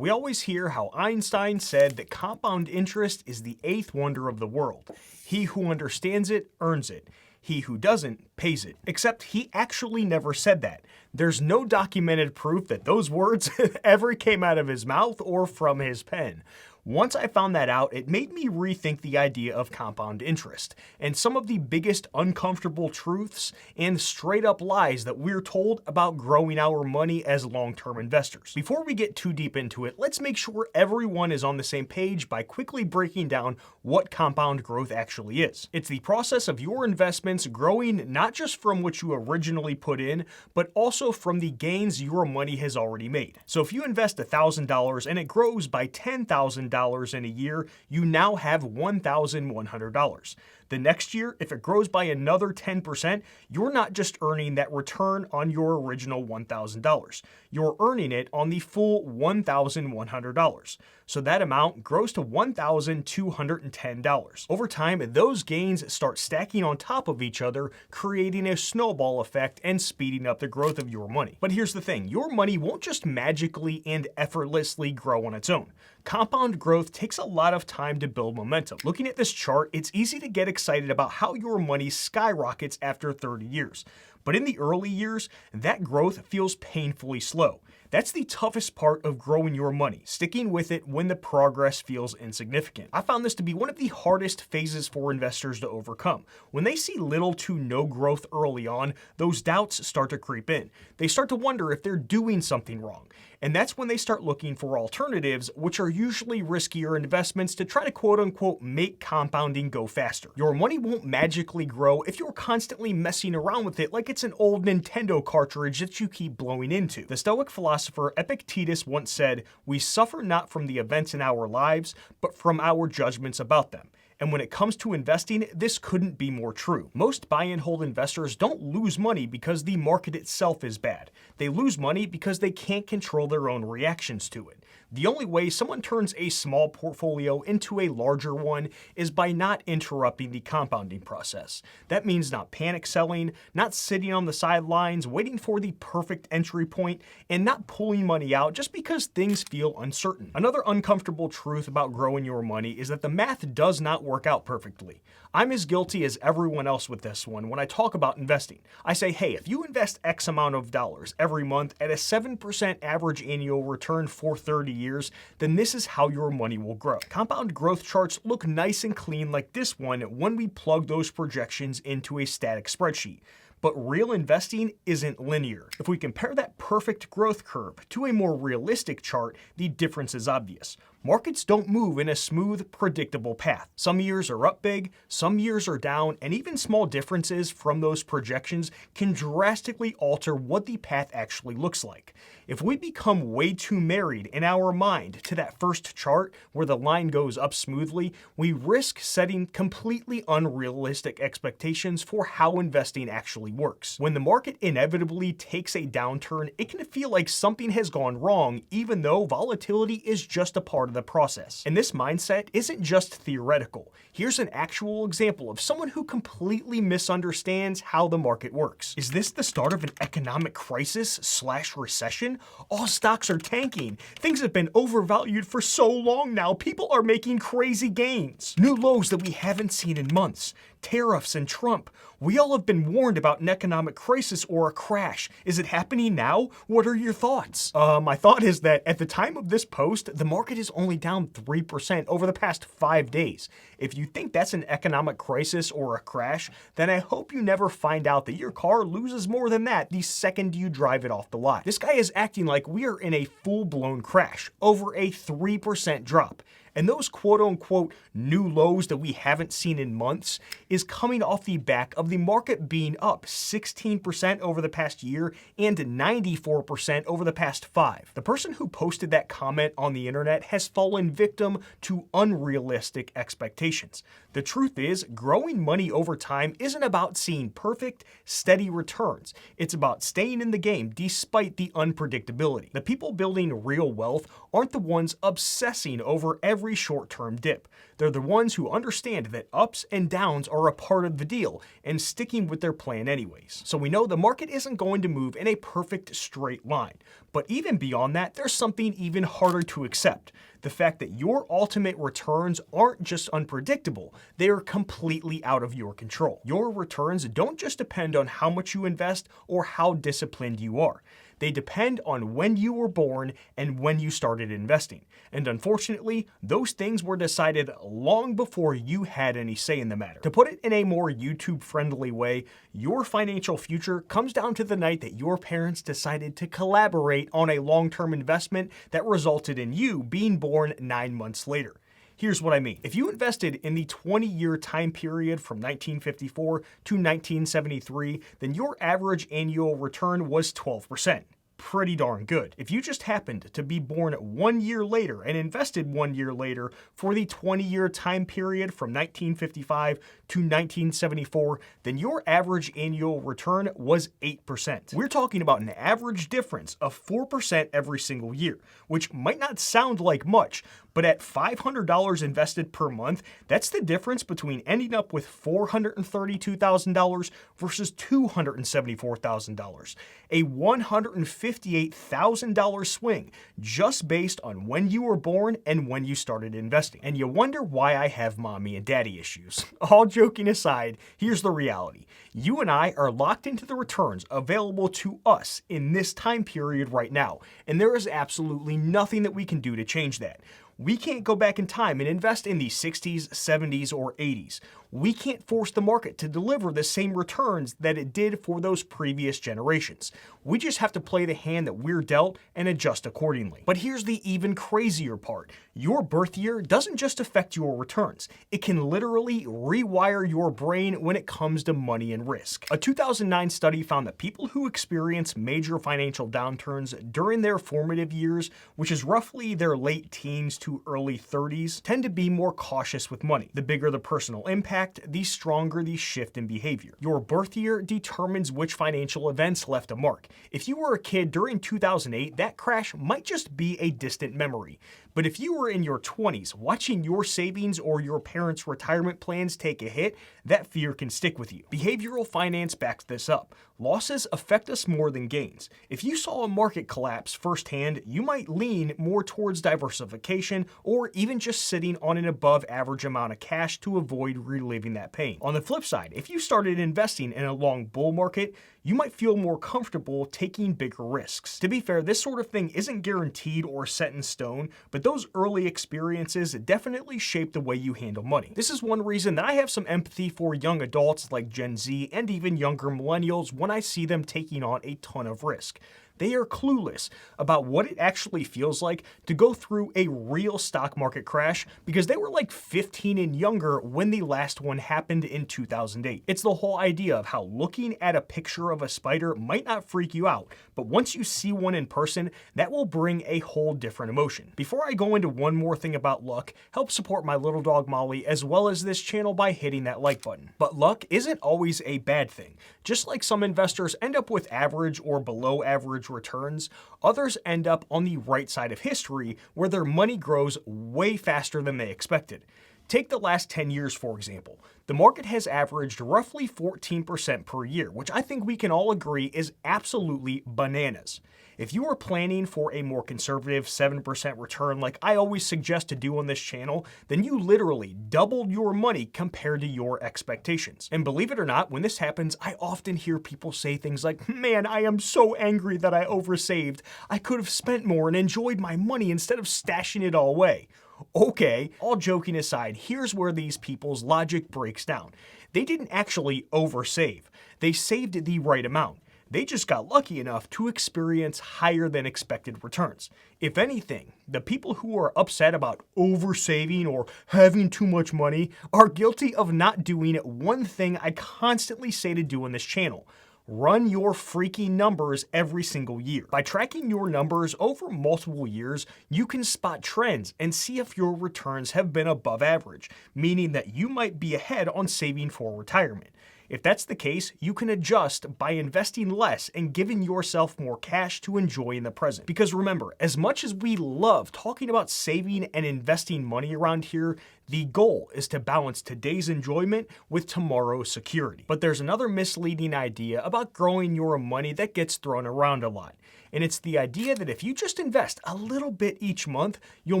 We always hear how Einstein said that compound interest is the eighth wonder of the world. He who understands it earns it. He who doesn't pays it. Except he actually never said that. There's no documented proof that those words ever came out of his mouth or from his pen. Once I found that out, it made me rethink the idea of compound interest and some of the biggest uncomfortable truths and straight up lies that we're told about growing our money as long-term investors. Before we get too deep into it, let's make sure everyone is on the same page by quickly breaking down what compound growth actually is. It's the process of your investments growing not just from what you originally put in, but also from the gains your money has already made. So if you invest $1,000 and it grows by $10,000 in a year, you now have $1,100. The next year, if it grows by another 10%, you're not just earning that return on your original $1,000. You're earning it on the full $1,100. So that amount grows to $1,210. Over time, those gains start stacking on top of each other, creating a snowball effect and speeding up the growth of your money. But here's the thing, your money won't just magically and effortlessly grow on its own. Compound growth takes a lot of time to build momentum. Looking at this chart, it's easy to get excited about how your money skyrockets after 30 years. But in the early years, that growth feels painfully slow. That's the toughest part of growing your money, sticking with it when the progress feels insignificant. I found this to be one of the hardest phases for investors to overcome. When they see little to no growth early on, those doubts start to creep in. They start to wonder if they're doing something wrong. And that's when they start looking for alternatives, which are usually riskier investments to try to quote-unquote make compounding go faster. Your money won't magically grow if you're constantly messing around with it like it's an old Nintendo cartridge that you keep blowing into. The Stoic philosopher Epictetus once said, "We suffer not from the events in our lives, but from our judgments about them." And when it comes to investing, this couldn't be more true. Most buy and hold investors don't lose money because the market itself is bad. They lose money because they can't control their own reactions to it. The only way someone turns a small portfolio into a larger one is by not interrupting the compounding process. That means not panic selling, not sitting on the sidelines waiting for the perfect entry point, and not pulling money out just because things feel uncertain. Another uncomfortable truth about growing your money is that the math does not work out perfectly. I'm as guilty as everyone else with this one when I talk about investing. I say, hey, if you invest X amount of dollars every month at a 7% average annual return for 30 years, then this is how your money will grow. Compound growth charts look nice and clean like this one when we plug those projections into a static spreadsheet. But real investing isn't linear. If we compare that perfect growth curve to a more realistic chart, the difference is obvious. Markets don't move in a smooth, predictable path. Some years are up big, some years are down, and even small differences from those projections can drastically alter what the path actually looks like. If we become way too married in our mind to that first chart where the line goes up smoothly, we risk setting completely unrealistic expectations for how investing actually works. When the market inevitably takes a downturn, it can feel like something has gone wrong, even though volatility is just a part of the process. And this mindset isn't just theoretical. Here's an actual example of someone who completely misunderstands how the market works. Is this the start of an economic crisis/recession? All stocks are tanking. Things have been overvalued for so long now, people are making crazy gains. New lows that we haven't seen in months. Tariffs and Trump. We all have been warned about an economic crisis or a crash. Is it happening now? What are your thoughts? My thought is that at the time of this post, the market is only down 3% over the past 5 days. If you think that's an economic crisis or a crash, then I hope you never find out that your car loses more than that the second you drive it off the lot. This guy is acting like we are in a full-blown crash over a 3% drop. And those quote-unquote new lows that we haven't seen in months is coming off the back of the market being up 16% over the past year and 94% over the past 5. The person who posted that comment on the internet has fallen victim to unrealistic expectations. The truth is, growing money over time isn't about seeing perfect, steady returns. It's about staying in the game despite the unpredictability. The people building real wealth aren't the ones obsessing over every every short-term dip. They're the ones who understand that ups and downs are a part of the deal and sticking with their plan anyways. So we know the market isn't going to move in a perfect straight line. But even beyond that, there's something even harder to accept. The fact that your ultimate returns aren't just unpredictable, they are completely out of your control. Your returns don't just depend on how much you invest or how disciplined you are. They depend on when you were born and when you started investing. And unfortunately, those things were decided long before you had any say in the matter. To put it in a more YouTube-friendly way, your financial future comes down to the night that your parents decided to collaborate on a long-term investment that resulted in you being born 9 months later. Here's what I mean. If you invested in the 20-year time period from 1954 to 1973, then your average annual return was 12%. Pretty darn good. If you just happened to be born 1 year later and invested 1 year later for the 20-year time period from 1955 to 1974, then your average annual return was 8%. We're talking about an average difference of 4% every single year, which might not sound like much, but at $500 invested per month, that's the difference between ending up with $432,000 versus $274,000. A $158,000 swing just based on when you were born and when you started investing. And you wonder why I have mommy and daddy issues. All joking aside, here's the reality. You and I are locked into the returns available to us in this time period right now, and there is absolutely nothing that we can do to change that. We can't go back in time and invest in the 60s, 70s, or 80s. We can't force the market to deliver the same returns that it did for those previous generations. We just have to play the hand that we're dealt and adjust accordingly. But here's the even crazier part. Your birth year doesn't just affect your returns. It can literally rewire your brain when it comes to money and risk. A 2009 study found that people who experience major financial downturns during their formative years, which is roughly their late teens to early 30s, tend to be more cautious with money. The bigger the personal impact, the stronger the shift in behavior. Your birth year determines which financial events left a mark. If you were a kid during 2008, that crash might just be a distant memory. But if you were in your 20s, watching your savings or your parents' retirement plans take a hit, that fear can stick with you. Behavioral finance backs this up. Losses affect us more than gains. If you saw a market collapse firsthand, you might lean more towards diversification or even just sitting on an above average amount of cash to avoid reliving that pain. On the flip side, if you started investing in a long bull market, you might feel more comfortable taking bigger risks. To be fair, this sort of thing isn't guaranteed or set in stone, but those early experiences definitely shape the way you handle money. This is one reason that I have some empathy for young adults like Gen Z and even younger millennials when I see them taking on a ton of risk. They are clueless about what it actually feels like to go through a real stock market crash because they were like 15 and younger when the last one happened in 2008. It's the whole idea of how looking at a picture of a spider might not freak you out, but once you see one in person, that will bring a whole different emotion. Before I go into one more thing about luck, help support my little dog Molly as well as this channel by hitting that like button. But luck isn't always a bad thing. Just like some investors end up with average or below average returns, others end up on the right side of history where their money grows way faster than they expected. Take the last 10 years, for example. The market has averaged roughly 14% per year, which I think we can all agree is absolutely bananas. If you are planning for a more conservative 7% return like I always suggest to do on this channel, then you literally doubled your money compared to your expectations. And believe it or not, when this happens, I often hear people say things like, "Man, I am so angry that I oversaved. I could have spent more and enjoyed my money instead of stashing it all away." Okay, all joking aside, here's where these people's logic breaks down. They didn't actually oversave. They saved the right amount. They just got lucky enough to experience higher than expected returns. If anything, the people who are upset about oversaving or having too much money are guilty of not doing one thing I constantly say to do on this channel. Run your freaking numbers every single year. By tracking your numbers over multiple years, you can spot trends and see if your returns have been above average, meaning that you might be ahead on saving for retirement. If that's the case, you can adjust by investing less and giving yourself more cash to enjoy in the present. Because remember, as much as we love talking about saving and investing money around here, the goal is to balance today's enjoyment with tomorrow's security. But there's another misleading idea about growing your money that gets thrown around a lot. And it's the idea that if you just invest a little bit each month, you'll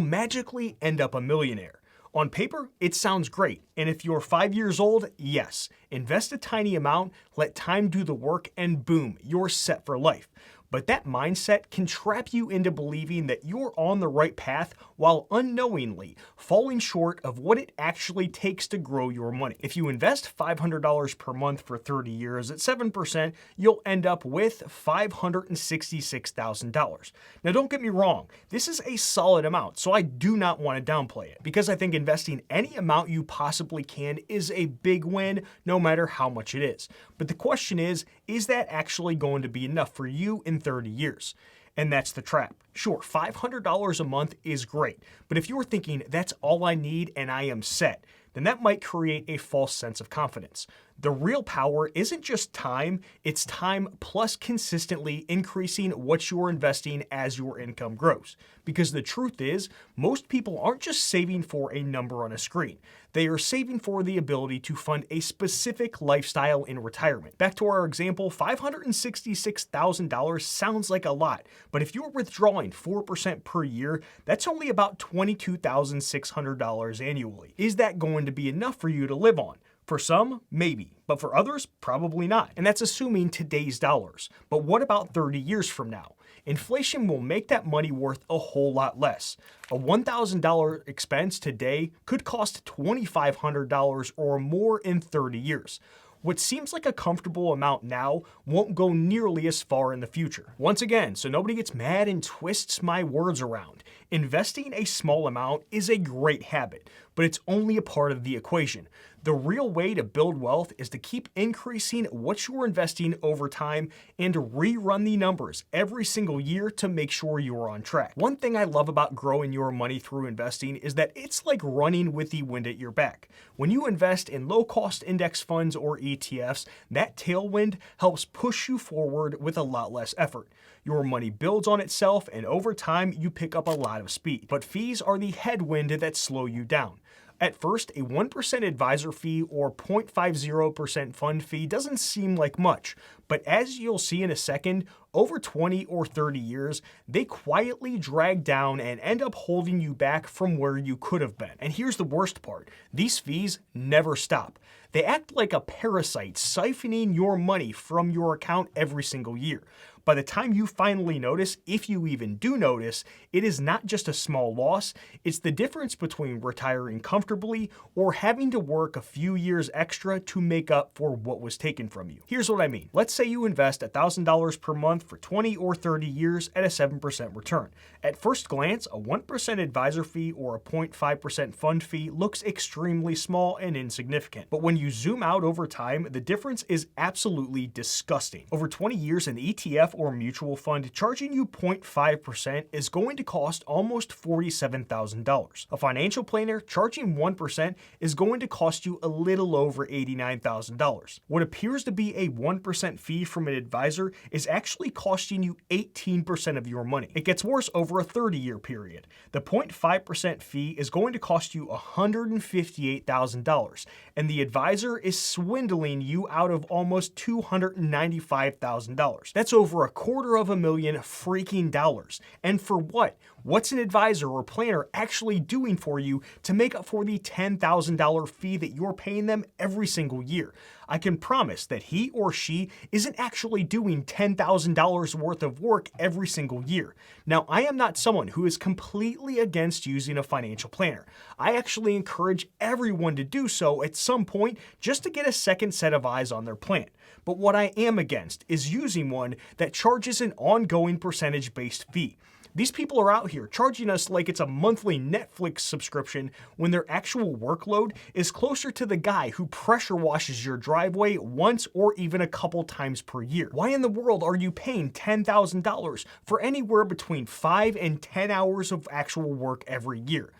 magically end up a millionaire. On paper, it sounds great. And if you're 5 years old, yes, invest a tiny amount, let time do the work, and boom, you're set for life. But that mindset can trap you into believing that you're on the right path while unknowingly falling short of what it actually takes to grow your money. If you invest $500 per month for 30 years at 7%, you'll end up with $566,000. Now don't get me wrong, this is a solid amount, so I do not want to downplay it, because I think investing any amount you possibly can is a big win, no matter how much it is. But the question is that actually going to be enough for you in 30 years? And that's the trap. Sure, $500 a month is great, but if you're thinking that's all I need and I am set, then that might create a false sense of confidence. The real power isn't just time, it's time plus consistently increasing what you're investing as your income grows. Because the truth is, most people aren't just saving for a number on a screen. They are saving for the ability to fund a specific lifestyle in retirement. Back to our example, $566,000 sounds like a lot, but if you're withdrawing 4% per year, that's only about $22,600 annually. Is that going to be enough for you to live on? For some, maybe, but for others, probably not. And that's assuming today's dollars. But what about 30 years from now? Inflation will make that money worth a whole lot less. A $1,000 expense today could cost $2,500 or more in 30 years. What seems like a comfortable amount now won't go nearly as far in the future. Once again, so nobody gets mad and twists my words around, investing a small amount is a great habit, but it's only a part of the equation. The real way to build wealth is to keep increasing what you're investing over time and rerun the numbers every single year to make sure you're on track. One thing I love about growing your money through investing is that it's like running with the wind at your back. When you invest in low-cost index funds or ETFs, that tailwind helps push you forward with a lot less effort. Your money builds on itself, and over time, you pick up a lot of speed. But fees are the headwind that slow you down. At first, a 1% advisor fee or 0.50% fund fee doesn't seem like much, but as you'll see in a second, over 20 or 30 years, they quietly drag down and end up holding you back from where you could have been. And here's the worst part, these fees never stop. They act like a parasite, siphoning your money from your account every single year. By the time you finally notice, if you even do notice, it is not just a small loss, it's the difference between retiring comfortably or having to work a few years extra to make up for what was taken from you. Here's what I mean. Let's say you invest $1,000 per month for 20 or 30 years at a 7% return. At first glance, a 1% advisor fee or a 0.5% fund fee looks extremely small and insignificant. But when you zoom out over time, the difference is absolutely disgusting. Over 20 years, an ETF or mutual fund charging you 0.5% is going to cost almost $47,000. A financial planner charging 1% is going to cost you a little over $89,000. What appears to be a 1% fee from an advisor is actually costing you 18% of your money. It gets worse over a 30-year period. The 0.5% fee is going to cost you $158,000, and the advisor is swindling you out of almost $295,000. That's over $250,000 freaking dollars. And for what? What's an advisor or planner actually doing for you to make up for the $10,000 fee that you're paying them every single year? I can promise that he or she isn't actually doing $10,000 worth of work every single year. Now, I am not someone who is completely against using a financial planner. I actually encourage everyone to do so at some point just to get a second set of eyes on their plan. But what I am against is using one that charges an ongoing percentage-based fee. These people are out here charging us like it's a monthly Netflix subscription when their actual workload is closer to the guy who pressure washes your driveway once or even a couple times per year. Why in the world are you paying $10,000 for anywhere between 5 and 10 hours of actual work every year?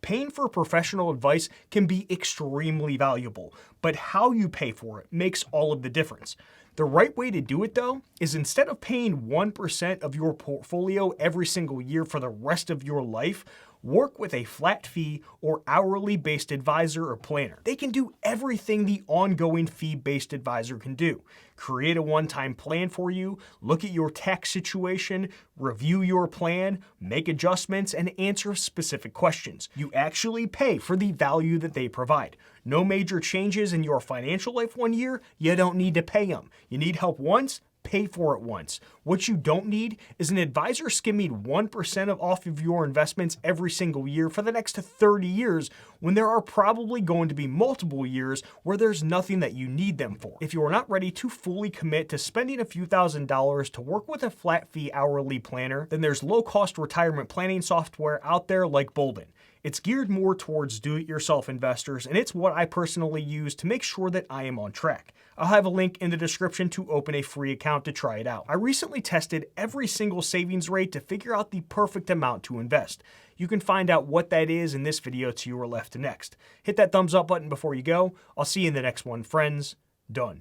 Paying for professional advice can be extremely valuable, but how you pay for it makes all of the difference. The right way to do it, though, is instead of paying 1% of your portfolio every single year for the rest of your life, work with a flat fee or hourly based advisor or planner. They can do everything the ongoing fee-based advisor can do. Create a one-time plan for you, look at your tax situation, review your plan, make adjustments, and answer specific questions. You actually pay for the value that they provide. No major changes in your financial life one year, you don't need to pay them. You need help once? Pay for it once. What you don't need is an advisor skimming 1% off of your investments every single year for the next 30 years when there are probably going to be multiple years where there's nothing that you need them for. If you are not ready to fully commit to spending a few $1,000s to work with a flat fee hourly planner, then there's low-cost retirement planning software out there like Bolden. It's geared more towards do-it-yourself investors, and it's what I personally use to make sure that I am on track. I'll have a link in the description to open a free account to try it out. I recently tested every single savings rate to figure out the perfect amount to invest. You can find out what that is in this video to your left next. Hit that thumbs up button before you go. I'll see you in the next one, friends. Done.